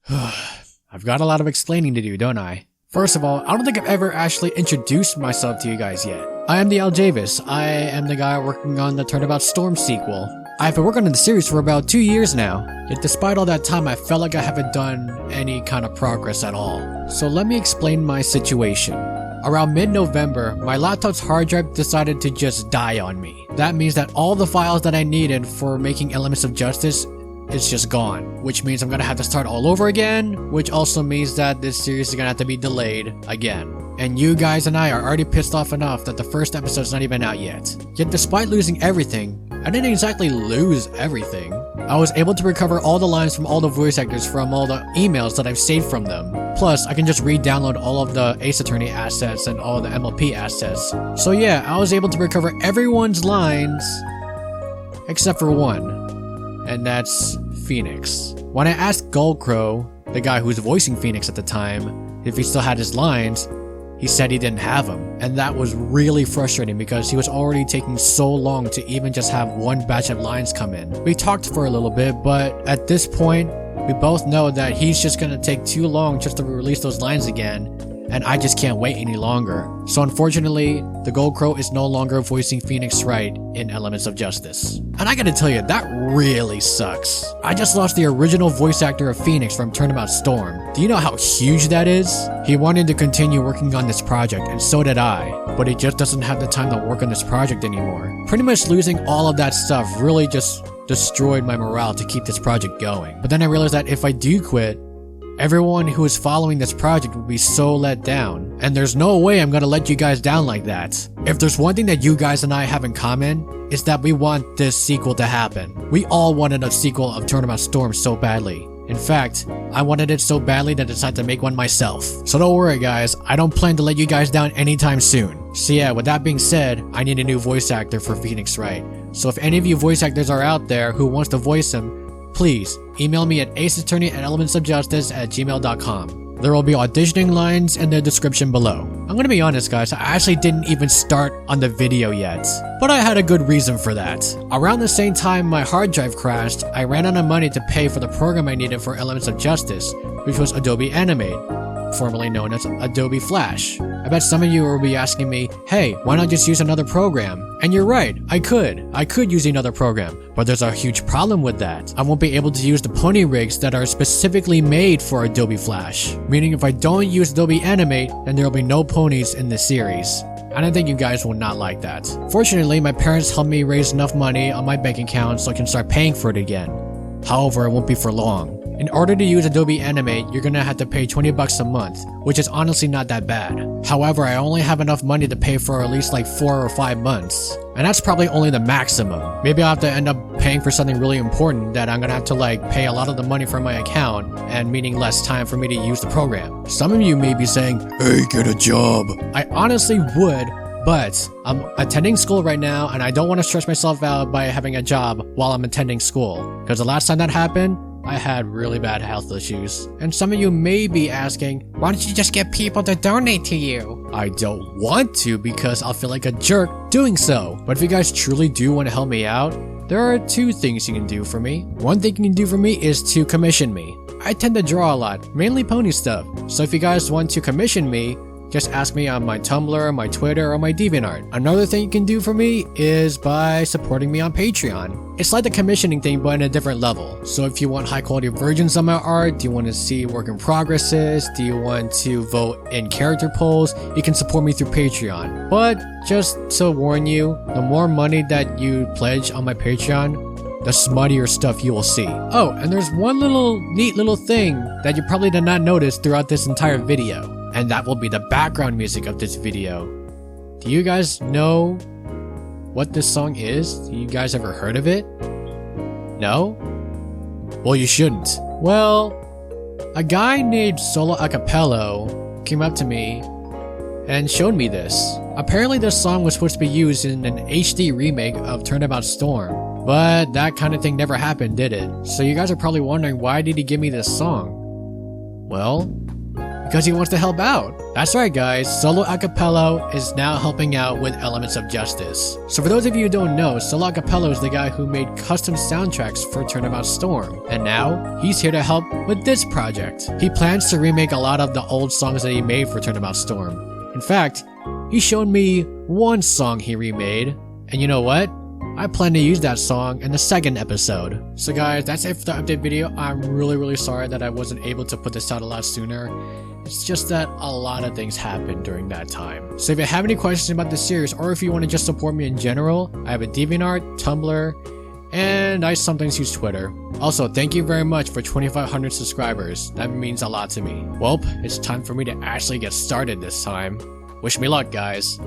I've got a lot of explaining to do, don't I? First of all, I don't think I've ever actually introduced myself to you guys yet. I am the Aljavis. I am the guy working on the Turnabout Storm sequel. I've been working on the series for about 2 years now, yet despite all that time I felt like I haven't done any kind of progress at all. So let me explain my situation. Around mid-November, my laptop's hard drive decided to just die on me. That means that all the files that I needed for making Elements of Justice is just gone, which means I'm gonna have to start all over again, which also means that this series is gonna have to be delayed again. And you guys and I are already pissed off enough that the first episode's not even out yet. Yet despite losing everything, I didn't exactly lose everything. I was able to recover all the lines from all the voice actors from all the emails that I've saved from them. Plus, I can just re-download all of the Ace Attorney assets and all the MLP assets. So yeah, I was able to recover everyone's lines except for one, and that's Phoenix. When I asked Goldcrow, the guy who was voicing Phoenix at the time, if he still had his lines, he said he didn't have them, and that was really frustrating because he was already taking so long to even just have one batch of lines come in. We talked for a little bit, but at this point, we both know that he's just gonna take too long just to release those lines again, and I just can't wait any longer. So unfortunately, the Goldcrow is no longer voicing Phoenix Wright in Elements of Justice. And I gotta tell you, that really sucks. I just lost the original voice actor of Phoenix from Turnabout Storm. Do you know how huge that is? He wanted to continue working on this project, and so did I, but he just doesn't have the time to work on this project anymore. Pretty much losing all of that stuff really just destroyed my morale to keep this project going. But then I realized that if I do quit, everyone who is following this project will be so let down, and there's no way I'm gonna let you guys down like that. If there's one thing that you guys and I have in common, it's that we want this sequel to happen. We all wanted a sequel of Turnabout Storm so badly. In fact, I wanted it so badly that I decided to make one myself. So don't worry guys, I don't plan to let you guys down anytime soon. So yeah, with that being said, I need a new voice actor for Phoenix Wright. So if any of you voice actors are out there who wants to voice him, please email me at aceattorney@elementsofjustice@gmail.com. There will be auditioning lines in the description below. I'm gonna be honest guys, I actually didn't even start on the video yet, but I had a good reason for that. Around the same time my hard drive crashed, I ran out of money to pay for the program I needed for Elements of Justice, which was Adobe Animate, formerly known as Adobe Flash. I bet some of you will be asking me, hey, why not just use another program? And you're right, I could use another program, but there's a huge problem with that. I won't be able to use the pony rigs that are specifically made for Adobe Flash, meaning if I don't use Adobe Animate, then there will be no ponies in this series. And I think you guys will not like that. Fortunately, my parents helped me raise enough money on my bank account so I can start paying for it again. However, it won't be for long. In order to use Adobe Animate, you're gonna have to pay $20 a month, which is honestly not that bad. However, I only have enough money to pay for at least like 4 or 5 months. And that's probably only the maximum. Maybe I'll have to end up paying for something really important that I'm gonna have to like pay a lot of the money from my account, and meaning less time for me to use the program. Some of you may be saying, hey, get a job. I honestly would, but I'm attending school right now and I don't want to stress myself out by having a job while I'm attending school. Because the last time that happened, I had really bad health issues. And some of you may be asking, why don't you just get people to donate to you? I don't want to because I'll feel like a jerk doing so. But if you guys truly do want to help me out, there are 2 things you can do for me. One thing you can do for me is to commission me. I tend to draw a lot, mainly pony stuff. So if you guys want to commission me, just ask me on my Tumblr, my Twitter, or my DeviantArt. Another thing you can do for me is by supporting me on Patreon. It's like the commissioning thing, but in a different level. So if you want high quality versions of my art, do you want to see work in progresses, do you want to vote in character polls, you can support me through Patreon. But just to warn you, the more money that you pledge on my Patreon, the smuttier stuff you will see. Oh, and there's one neat little thing that you probably did not notice throughout this entire video. And that will be the background music of this video. Do you guys know what this song is? Do you guys ever heard of it? No? Well, you shouldn't. Well, a guy named Solo Acapello came up to me and showed me this. Apparently this song was supposed to be used in an HD remake of Turnabout Storm, but that kind of thing never happened, did it? So you guys are probably wondering, why did he give me this song? Well, because he wants to help out. That's right guys, Solo Acapello is now helping out with Elements of Justice. So for those of you who don't know, Solo Acapello is the guy who made custom soundtracks for Turnabout Storm, and now he's here to help with this project. He plans to remake a lot of the old songs that he made for Turnabout Storm. In fact, he showed me one song he remade, and you know what? I plan to use that song in the second episode. So guys, that's it for the update video. I'm really sorry that I wasn't able to put this out a lot sooner. It's just that a lot of things happened during that time. So if you have any questions about this series, or if you want to just support me in general, I have a DeviantArt, Tumblr, and I sometimes use Twitter. Also, thank you very much for 2,500 subscribers. That means a lot to me. Well, it's time for me to actually get started this time. Wish me luck, guys.